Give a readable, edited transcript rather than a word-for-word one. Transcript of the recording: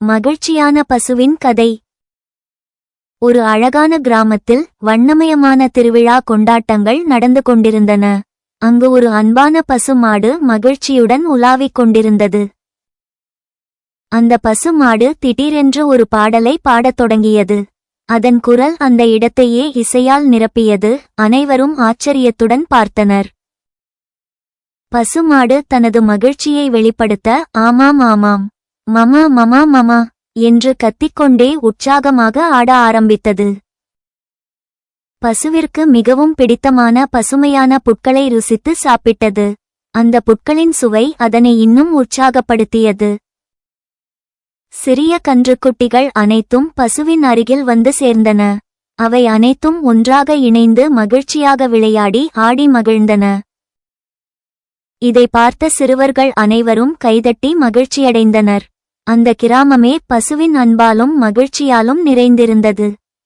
மகிழ்ச்சியான பசுவின் கதை. ஒரு அழகான கிராமத்தில் வண்ணமயமான திருவிழா கொண்டாட்டங்கள் நடந்து கொண்டிருந்தன. அங்கு ஒரு அன்பான பசு மாடு மகிழ்ச்சியுடன் உலாவிக் கொண்டிருந்தது. அந்த பசு மாடு திடீரென்று ஒரு பாடலை பாடத் தொடங்கியது. அதன் குரல் அந்த இடத்தையே இசையால் நிரப்பியது. அனைவரும் ஆச்சரியத்துடன் பார்த்தனர். பசுமாடு தனது மகிழ்ச்சியை வெளிப்படுத்த ஆமாம் ஆமாம், மமா மமா மமா என்று கத்திக்கொண்டே உற்சாகமாக ஆட ஆரம்பித்தது. பசுவிற்கு மிகவும் பிடித்தமான பசுமையான புட்களை ருசித்து சாப்பிட்டது. அந்த புட்களின் சுவை அதனை இன்னும் உற்சாகப்படுத்தியது. சிறிய கன்றுக்குட்டிகள் அனைத்தும் பசுவின் அருகில் வந்து சேர்ந்தன. அவை அனைத்தும் ஒன்றாக இணைந்து மகிழ்ச்சியாக விளையாடி ஆடி மகிழ்ந்தன. இதை பார்த்த சிறுவர்கள் அனைவரும் கைதட்டி மகிழ்ச்சியடைந்தனர். அந்த கிராமமே பசுவின் அன்பாலும் மகிழ்ச்சியாலும் நிறைந்திருந்தது.